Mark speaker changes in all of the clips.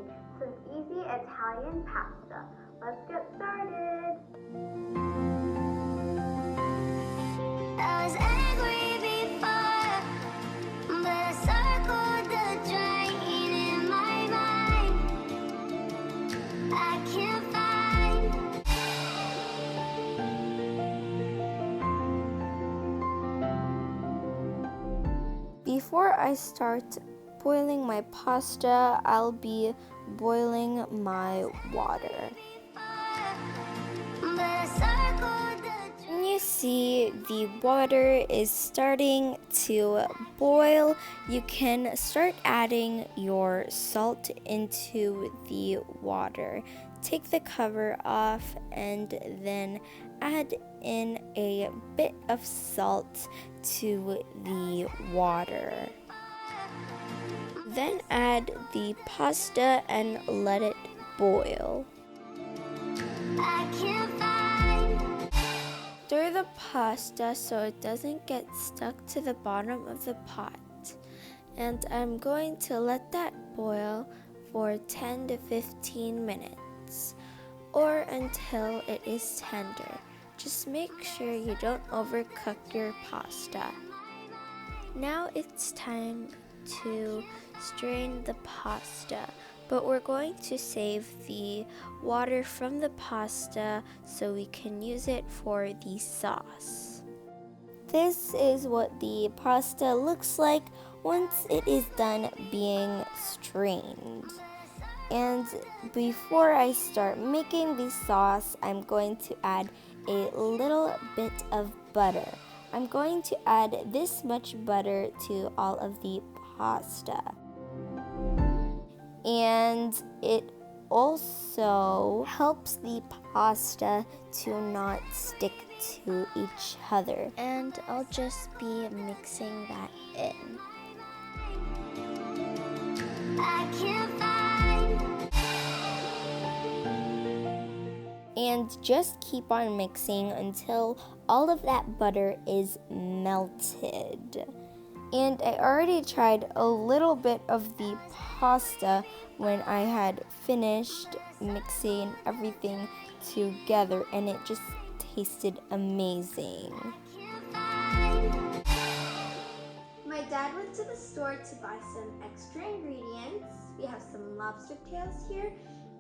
Speaker 1: making some easy Italian pasta. Let's get started!
Speaker 2: I was angry before, but I circled the drain in my mind. I can't find. Before I start boiling my pasta, I'll be boiling my water. When you see the water is starting to boil, you can start adding your salt into the water. Take the cover off and then add in a bit of salt to the water. Then add the pasta and let it boil. Stir the pasta so it doesn't get stuck to the bottom of the pot. And I'm going to let that boil for 10 to 15 minutes or until it is tender. Just make sure you don't overcook your pasta. Now it's time to strain the pasta, but we're going to save the water from the pasta so we can use it for the sauce. This is what the pasta looks like once it is done being strained. And before I start making the sauce, I'm going to add a little bit of butter. I'm going to add this much butter to all of the pasta. And it also helps the pasta to not stick to each other. And I'll just be mixing that in. I can't find. And just keep on mixing until all of that butter is melted. And I already tried a little bit of the pasta when I had finished mixing everything together, and it just tasted amazing.
Speaker 1: My dad went to the store to buy some extra ingredients. We have some lobster tails here,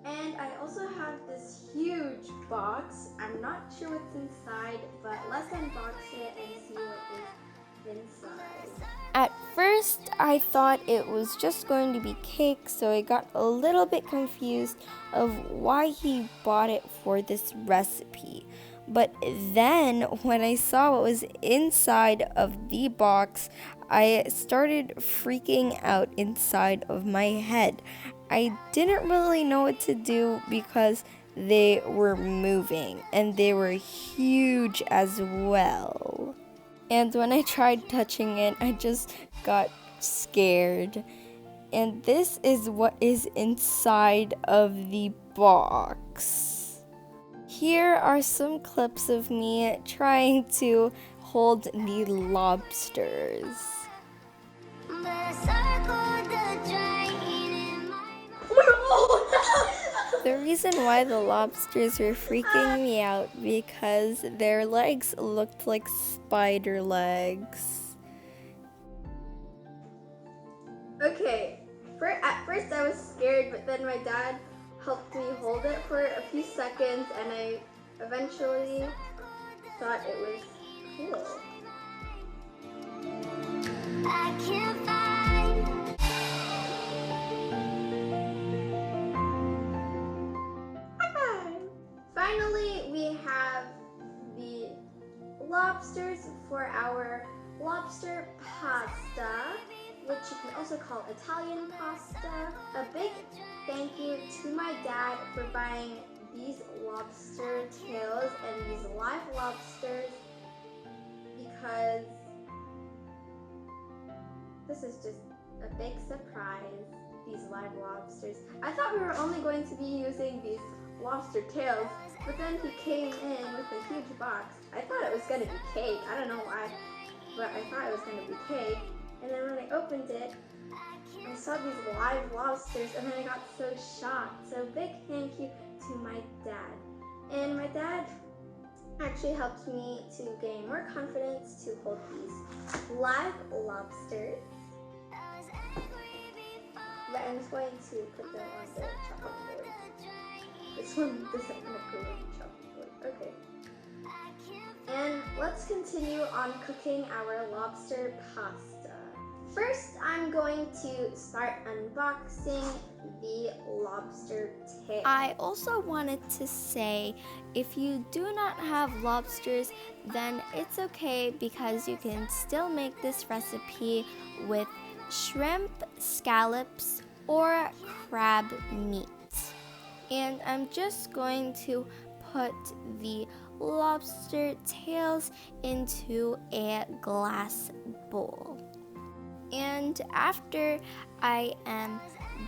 Speaker 1: and I also have this huge box. I'm not sure what's inside, but let's unbox it and see what is inside.
Speaker 2: At first, I thought it was just going to be cake, so I got a little bit confused of why he bought it for this recipe. But then, when I saw what was inside of the box, I started freaking out inside of my head. I didn't really know what to do because they were moving, and they were huge as well. And when I tried touching it, I just got scared. And this is what is inside of the box. Here are some clips of me trying to hold the lobsters. The reason why the lobsters were freaking me out because their legs looked like spider legs.
Speaker 1: Okay, at first I was scared, but then my dad helped me hold it for a few seconds, and I eventually thought it was cool. I can't find. Finally, we have the lobsters for our lobster pasta, which you can also call Italian pasta. A big thank you to my dad for buying these lobster tails and these live lobsters, because this is just a big surprise, these live lobsters. I thought we were only going to be using these lobster tails, but then he came in with a huge box. I thought it was going to be cake. I don't know why, but I thought it was going to be cake. And then when I opened it, I saw these live lobsters and then I got so shocked. So big thank you to my dad. And my dad actually helped me to gain more confidence to hold these live lobsters. But I'm just going to put them on the chopping board. This one doesn't want to go on the chopping board. Okay. And let's continue on cooking our lobster pasta. First, I'm going to start unboxing the lobster tail.
Speaker 2: I also wanted to say, if you do not have lobsters, then it's okay because you can still make this recipe with shrimp, scallops, or crab meat. And I'm just going to put the lobster tails into a glass bowl. And after I am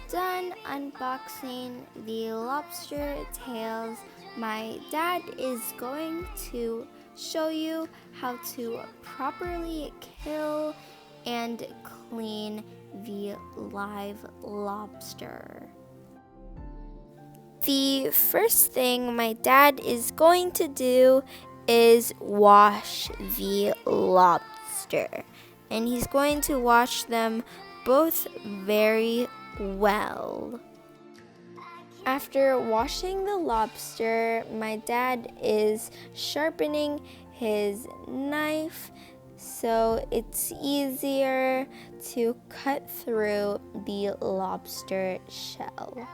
Speaker 2: done unboxing the lobster tails, my dad is going to show you how to properly kill and clean the live lobster. The first thing my dad is going to do is wash the lobster. And he's going to wash them both very well. After washing the lobster, my dad is sharpening his knife so it's easier to cut through the lobster shell.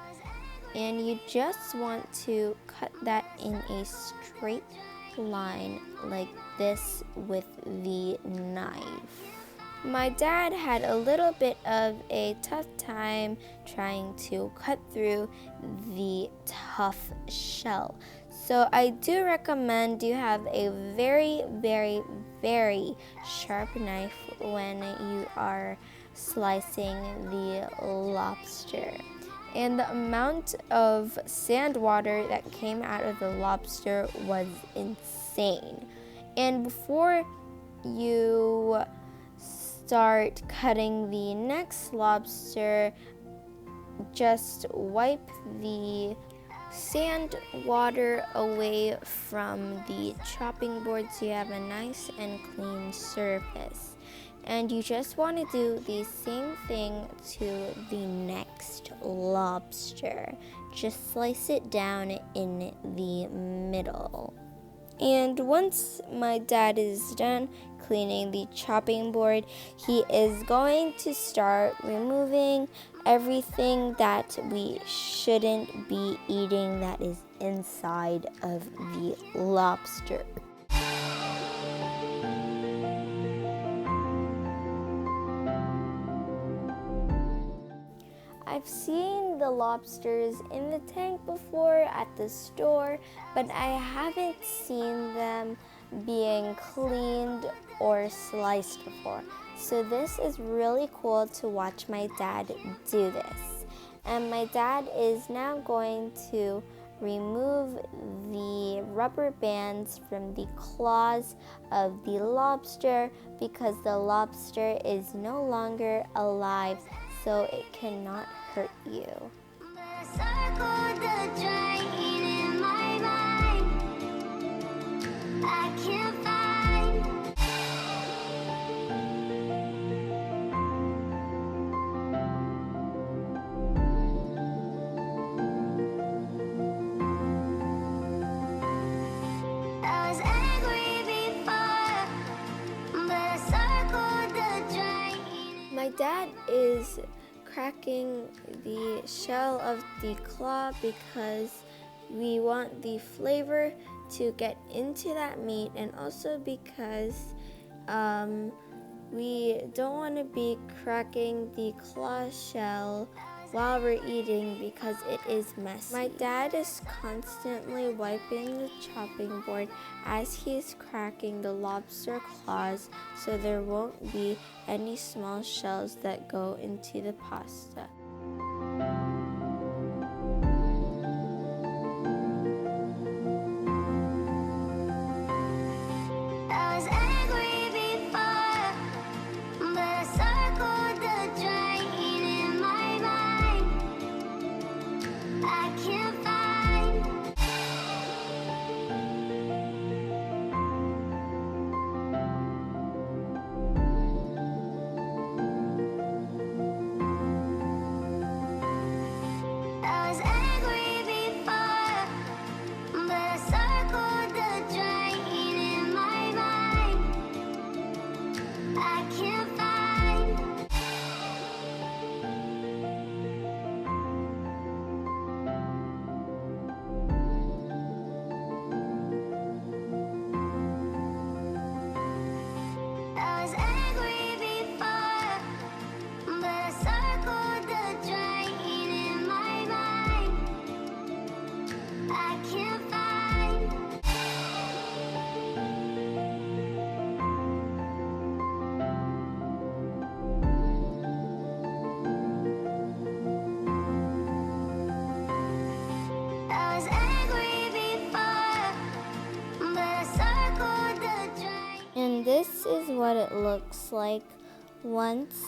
Speaker 2: And you just want to cut that in a straight line like this with the knife. My dad had a little bit of a tough time trying to cut through the tough shell. So I do recommend you have a very, very, very sharp knife when you are slicing the lobster. And the amount of sand water that came out of the lobster was insane. And before you start cutting the next lobster, just wipe the sand water away from the chopping board so you have a nice and clean surface. And you just want to do the same thing to the next lobster. Just slice it down in the middle. And once my dad is done cleaning the chopping board, he is going to start removing everything that we shouldn't be eating that is inside of the lobster. I've seen the lobsters in the tank before at the store, but I haven't seen them being cleaned or sliced before. So this is really cool to watch my dad do this. And my dad is now going to remove the rubber bands from the claws of the lobster because the lobster is no longer alive, so it cannot hurt you. My dad is cracking the shell of the claw because we want the flavor to get into that meat, and also because we don't want to be cracking the claw shell while we're eating because it is messy. My dad is constantly wiping the chopping board as he's cracking the lobster claws so there won't be any small shells that go into the pasta. I was angry before, but I circled the what it looks like once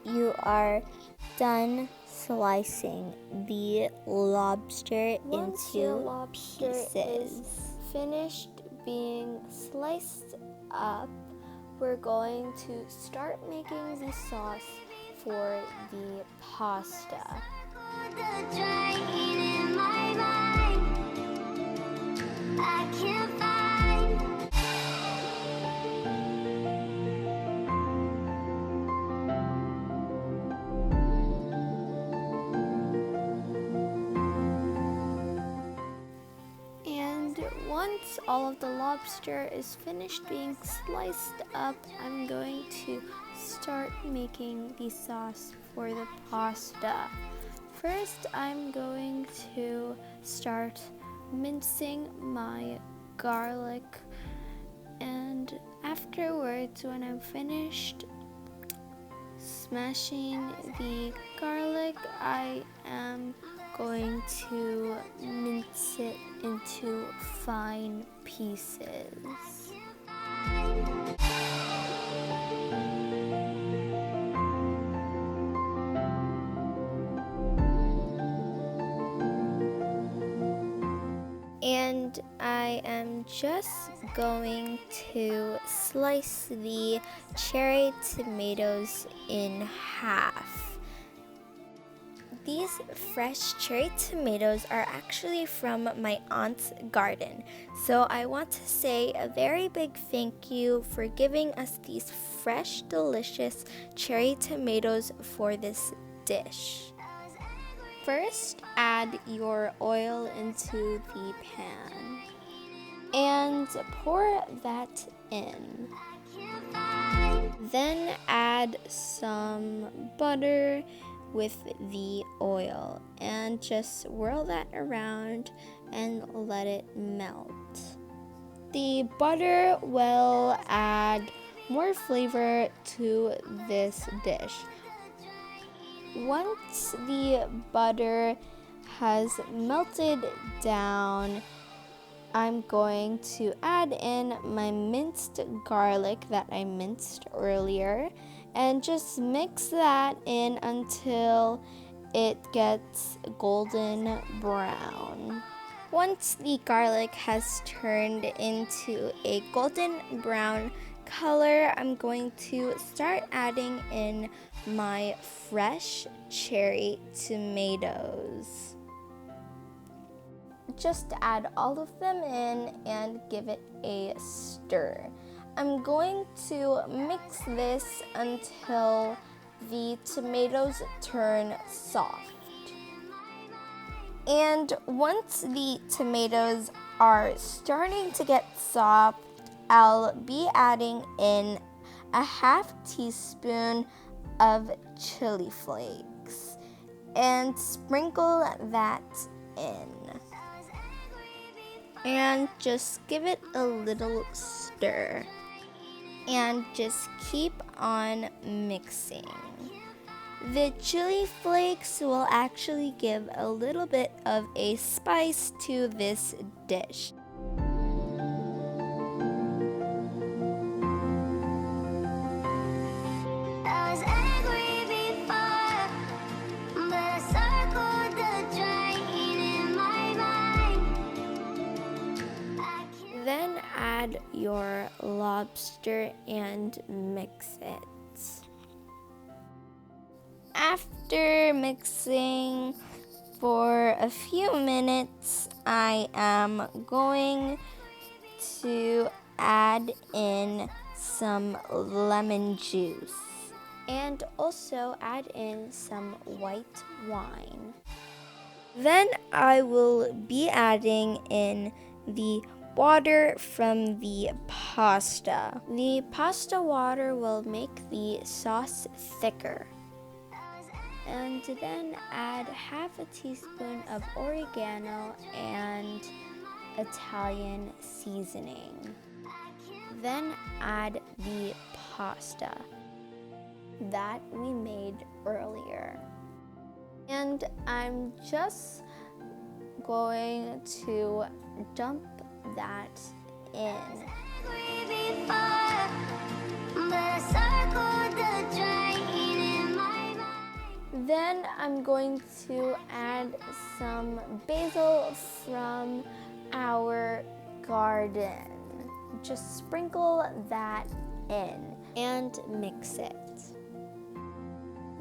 Speaker 2: you are done slicing the lobster
Speaker 1: Once your
Speaker 2: into
Speaker 1: lobster
Speaker 2: pieces.
Speaker 1: is finished being sliced up, we're going to start making the sauce for the pasta. And once all of the lobster is finished being sliced up, I'm going to start making the sauce for the pasta. First, I'm going to start mincing my garlic, and afterwards, when I'm finished smashing the garlic, I am going to mince it into fine pieces. And I am just going to slice the cherry tomatoes in half. These fresh cherry tomatoes are actually from my aunt's garden. So I want to say a very big thank you for giving us these fresh, delicious cherry tomatoes for this dish. First, add your oil into the pan and pour that in. Then add some butter with the oil and just swirl that around and let it melt. The butter will add more flavor to this dish. Once the butter has melted down, I'm going to add in my minced garlic that I minced earlier and just mix that in until it gets golden brown. Once the garlic has turned into a golden brown color, I'm going to start adding in my fresh cherry tomatoes. Just add all of them in and give it a stir. I'm going to mix this until the tomatoes turn soft. And once the tomatoes are starting to get soft, I'll be adding in a half teaspoon of chili flakes and sprinkle that in. And just give it a little stir. And just keep on mixing. The chili flakes will actually give a little bit of a spice to this dish. Then add your lobster and mix it. After mixing for a few minutes, I am going to add in some lemon juice and also add in some white wine. Then I will be adding in the water from the pasta. The pasta water will make the sauce thicker. And then add half a teaspoon of oregano and Italian seasoning. Then add the pasta that we made earlier. And I'm just going to dump that in.
Speaker 2: Then I'm going to add some basil from our garden. Just sprinkle that in and mix it.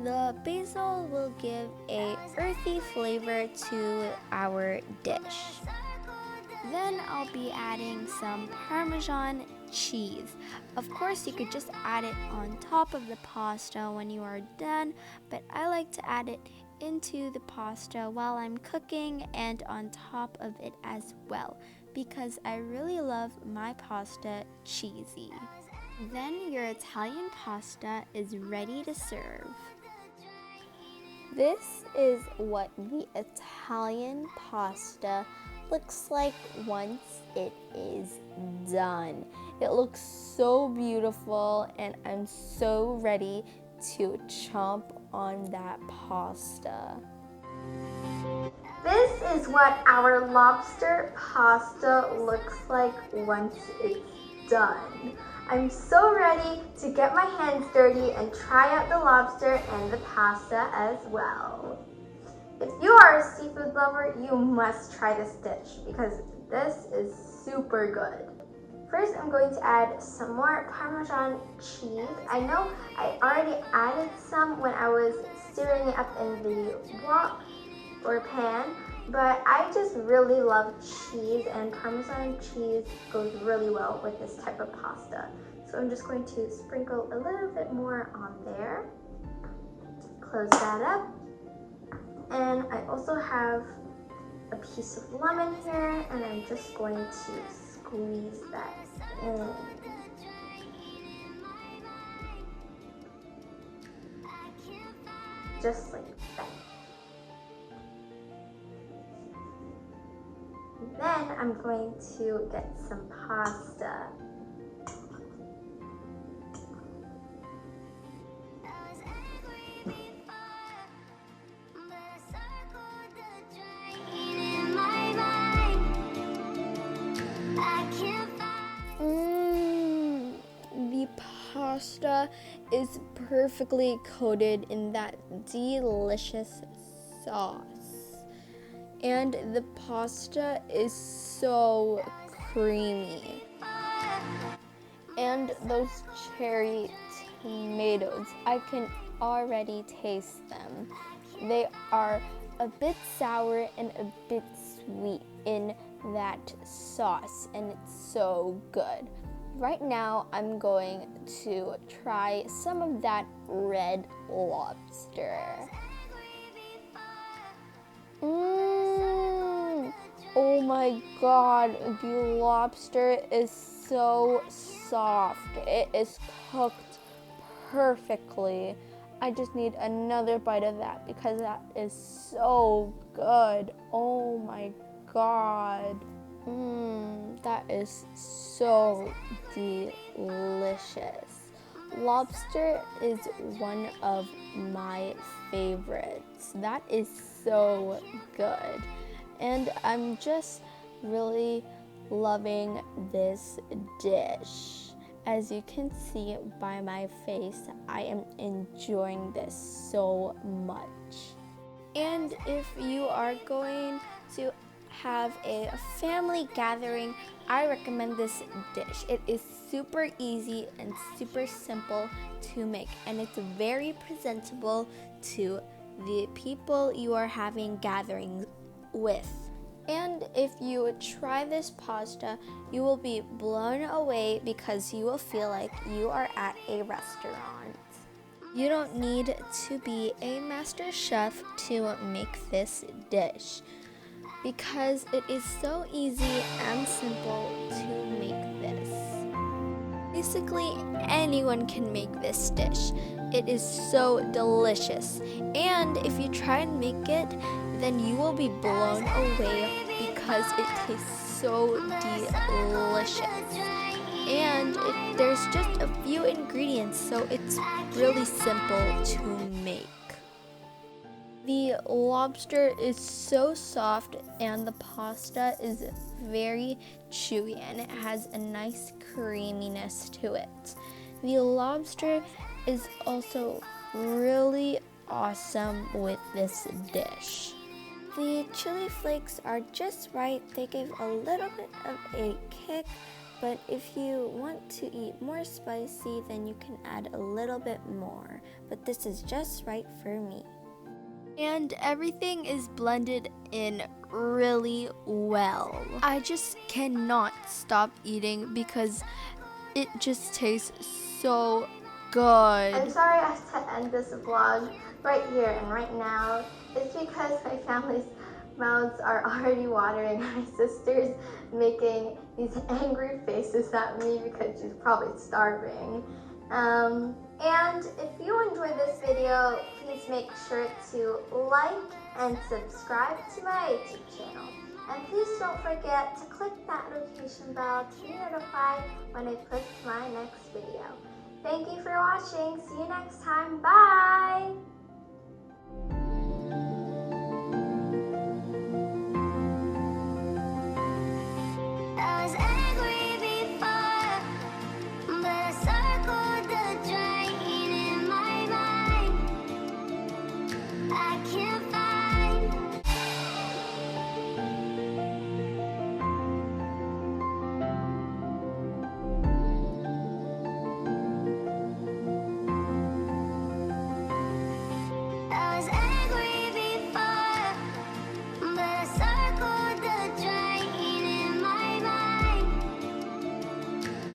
Speaker 2: The basil will give a earthy flavor to our dish. Then I'll be adding some Parmesan cheese. Of course, you could just add it on top of the pasta when you are done, but I like to add it into the pasta while I'm cooking and on top of it as well, because I really love my pasta cheesy. Then your Italian pasta is ready to serve. This is what the Italian pasta looks like once it is done. It looks so beautiful and I'm so ready to chomp on that pasta.
Speaker 1: This is what our lobster pasta looks like once it's done. I'm so ready to get my hands dirty and try out the lobster and the pasta as well. If you are a seafood lover, you must try this dish because this is super good. First, I'm going to add some more Parmesan cheese. I know I already added some when I was stirring it up in the wok or pan, but I just really love cheese and Parmesan cheese goes really well with this type of pasta. So I'm just going to sprinkle a little bit more on there. Close that up. And I also have a piece of lemon here and I'm just going to squeeze that in. Just like that. Then I'm going to get some pasta.
Speaker 2: The pasta is perfectly coated in that delicious sauce. And the pasta is so creamy. And those cherry tomatoes, I can already taste them. They are a bit sour and a bit sweet in that sauce, and it's so good. Right now, I'm going to try some of that red lobster. Oh my god, the lobster is so soft. It is cooked perfectly. I just need another bite of that because that is so good. Oh my god. That is so delicious. Lobster is one of my favorites. That is so good. And I'm just really loving this dish. As you can see by my face, I am enjoying this so much. And if you are going to have a family gathering, I recommend this dish. It is super easy and super simple to make, and it's very presentable to the people you are having gatherings with. And if you try this pasta, you will be blown away because you will feel like you are at a restaurant. You don't need to be a master chef to make this dish because it is so easy and simple to make this. Basically, anyone can make this dish. It is so delicious. And if you try and make it, then you will be blown away because it tastes so delicious. And there's just a few ingredients, so it's really simple to make. The lobster is so soft and the pasta is very chewy and it has a nice creaminess to it. The lobster is also really awesome with this dish. The chili flakes are just right. They give a little bit of a kick, but if you want to eat more spicy, then you can add a little bit more. But this is just right for me.
Speaker 3: And everything is blended in really well. I just cannot stop eating because it just tastes so good.
Speaker 1: I'm sorry I have to end this vlog right here and right now. It's because my family's mouths are already watering. My sister's making these angry faces at me because she's probably starving. And if you enjoyed this video, please make sure to like and subscribe to my YouTube channel. And please don't forget to click that notification bell to be notified when I post my next video. Thank you for watching. See you next time. Bye!